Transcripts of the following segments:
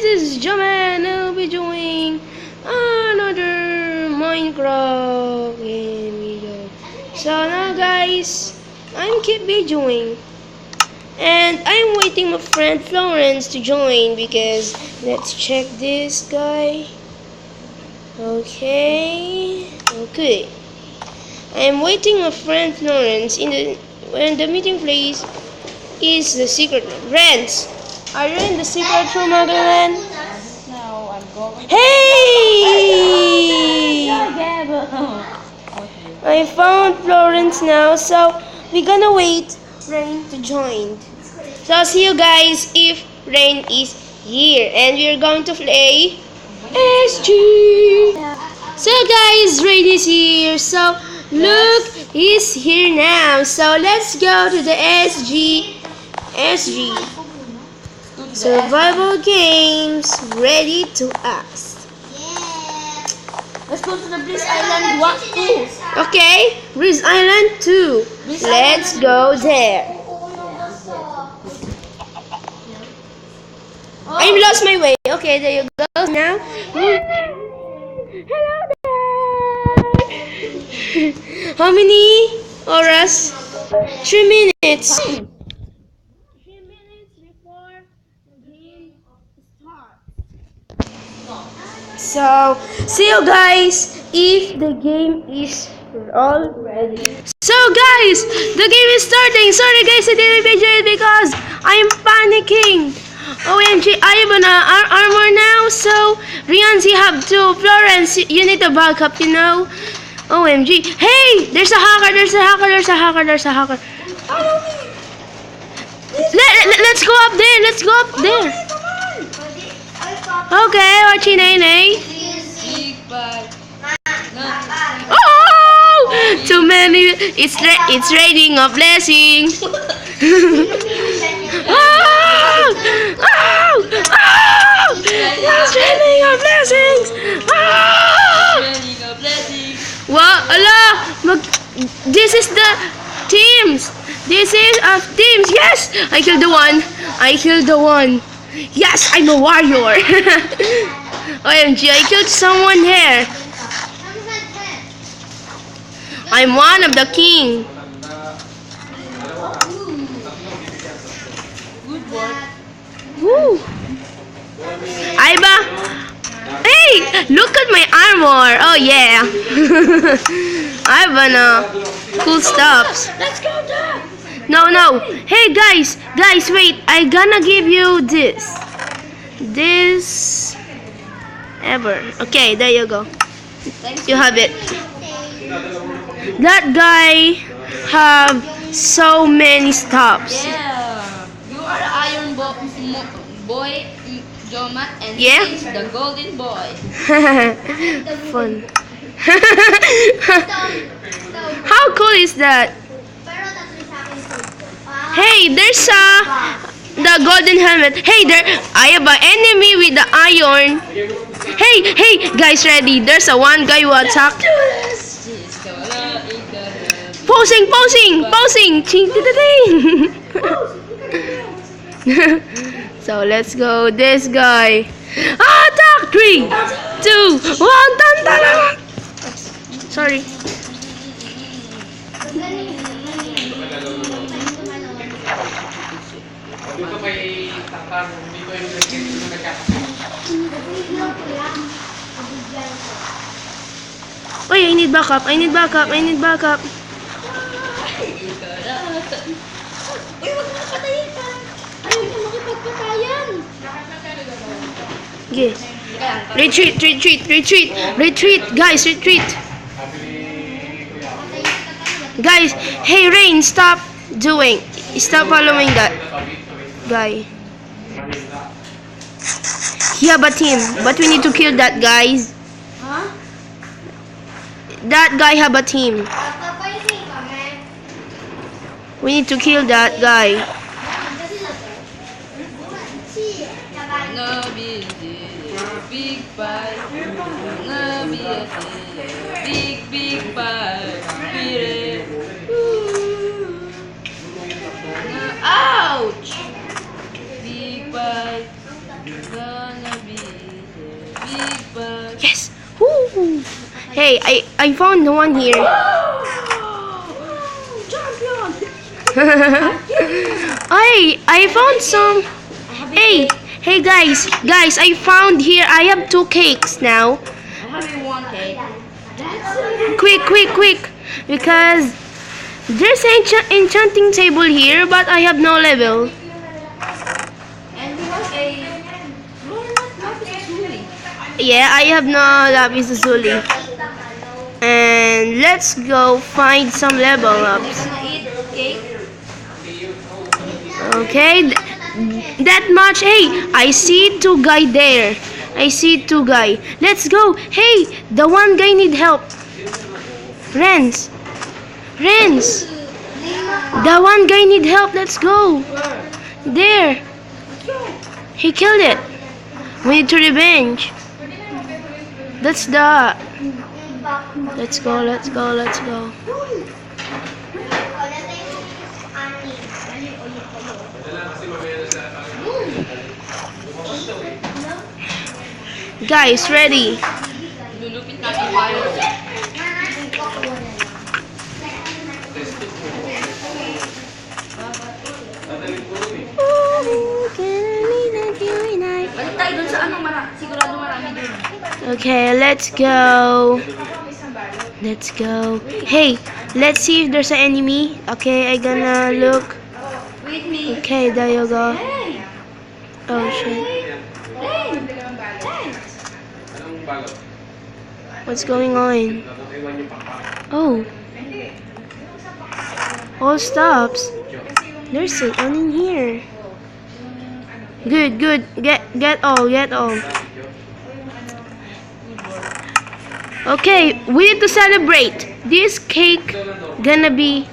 this is Jaman. I'll be doing another Minecraft game video. So now guys, I'm keep doing, and I'm waiting my friend Florence to join because let's check this guy. Okay. I'm waiting my friend Florence when the meeting place is the secret room. Friends, are you in the secret room, Magdalene? No, I'm going. Hey! I found Florence now, so we're gonna wait Rain to join. So I'll see you guys if Rain is here, and we're going to play SG. So guys, Rain is here. So look, he's here now. So let's go to the SG. Survival games, ready to ask. Let's go to the Bliss Island 2. Okay, Bliss Island 2. Let's go there. I lost my way. Okay, there you go. Now, hello there. How many hours? 3 minutes. 3 minutes before the game starts. So, see you guys if the game is all ready. So guys, the game is starting. Sorry guys, I didn't video it because I'm panicking. OMG, I have an armor now, so Rian's you have to. Florence, you need to back up, you know. OMG. Hey, there's a hacker. Let's go up there. Okay, watching Nene. Oh, too many. It's raining a blessing. It's raining a blessings. Wow, Allah, this is the teams. This is teams. Yes, I killed the one. Yes, I'm a warrior. OMG, I killed someone here. I'm one of the king. Woo. Aiba. Hey, look at my armor. Oh yeah. I've a cool stuff. Let's go there. No. Hey guys, wait. I gonna give you this. Ever. Okay, there you go. You have it. That guy have so many stops. Yeah. You are the iron boy, Joma, and Yeah? he's the golden boy. Fun. How cool is that? Hey, there's the golden helmet. Hey, I have an enemy with the iron. Hey, guys, ready? There's a one guy who attacked. Posing. Ching to the thing. So let's go. This guy. Attack! 3, 2, 1. Dun. Sorry. Oh, I need backup. Uy, wag mo na patayin ka. Ayaw niya makipagpatayan. Okay. Retreat. Guys, retreat. Guys, hey Rain, stop following that guy. He have a team, but we need to kill that guys. Huh? That guy have a team. We need to kill that guy. Big pie. Big pie. Ouch! Big pie. But Yes. Woo. Hey, I found one here. champion. I found some. Hey guys, I found here. I have 2 cakes now. I have a 1 cake. Quick, because there's an enchanting table here, but I have no level. And we have a lapis lazuli. Yeah, I have no lapis lazuli. And let's go find some level ups. Gonna eat cake. Okay, that much. Hey, I see 2 guy there. Let's go. Hey, the one guy need help. Renz. The one guy need help. Let's go. There. He killed it. We need to revenge. That's the. Let's go. Guys, ready? Lulupit natin tayo. Balik tayo dun sa ano, sigurado marami dun. Okay, let's go. Hey, let's see if there's an enemy. Okay, I gonna look. With me. Okay, there you go. Hey! Oh shit. Hey! What's going on? Oh. All stops. There's an in here. Good. Get all. Okay, we need to celebrate. This cake gonna be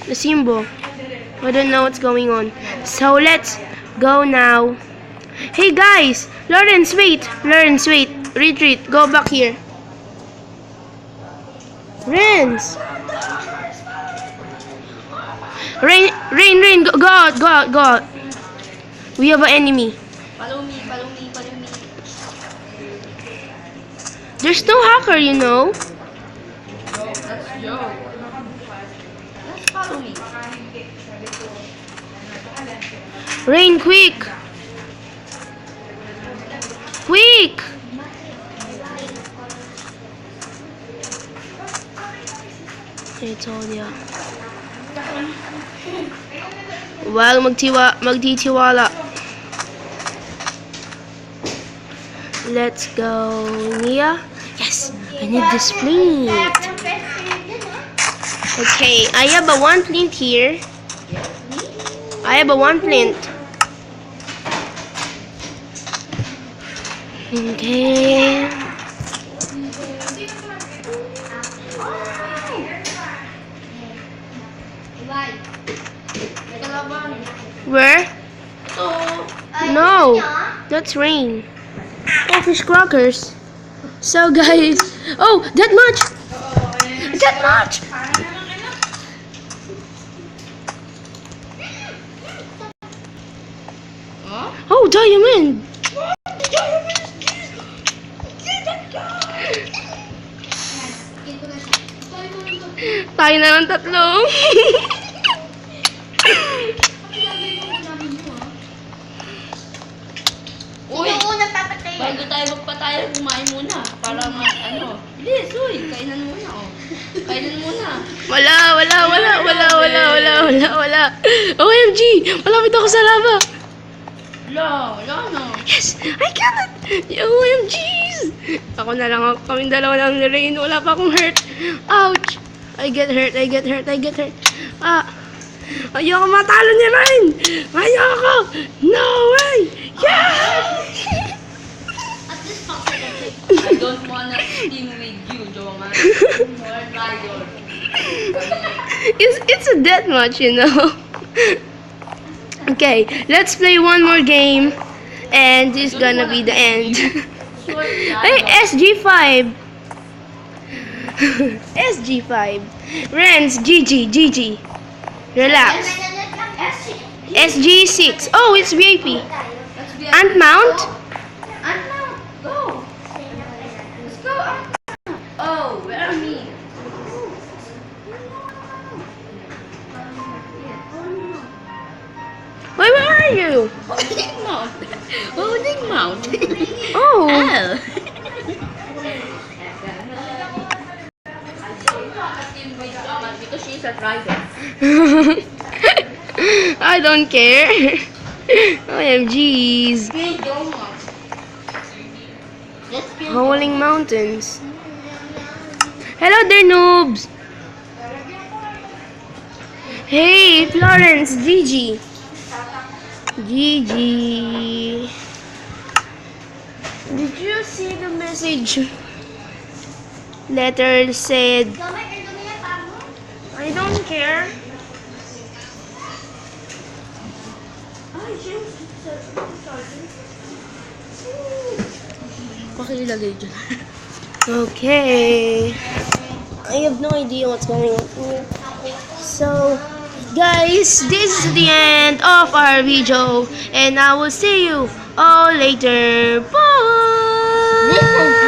the symbol. I don't know what's going on. So let's go now. Hey guys, Florence, wait. Retreat. Go back here. Renz. Rain. Go out. We have an enemy. Follow me. There's no hacker, you know. Let's go. Let's follow me. Rain, quick. I told ya. Well, magtitiwala. Let's go, Nia. Yes, I need this flint. Okay, I have a 1 flint here. Okay. Where? No, that's Rain. Oh, fish crackers. So guys, oh, that much. Huh? Oh, diamond. Tayo na lang tatlo. Uy! Bago tayo magpatayo, kumain muna. Para ano. Bilis, uy! Kainan muna, oh. Wala. OMG! Malapit ako sa lava. Wala na. Yes! I cannot! OMGs! Kaming dalawa lang ni Rain. Wala pa akong hurt. Ouch! I get hurt. Ayoko matalo ni Rain! Ayoko! No way! Yeah! I don't wanna team with you, Joma. Or lion. It's a deathmatch, you know. Okay, let's play one more game, and this is gonna be the end. Hey, SG5. SG5. Renz, GG. Relax. SG6. Oh, it's VIP. Ant Mount. Go! are you? Holding mouth. Holding mouth. Oh. L. Because she's a driver. I don't care. OMGs. Howling Mountains. Hello there, noobs. Hey, Florence, GG. GG. Did you see the message? Letter said, I don't care. Pakilagay dyan. Okay. I have no idea what's going on here. So, guys, this is the end of our video. And I will see you all later. Bye!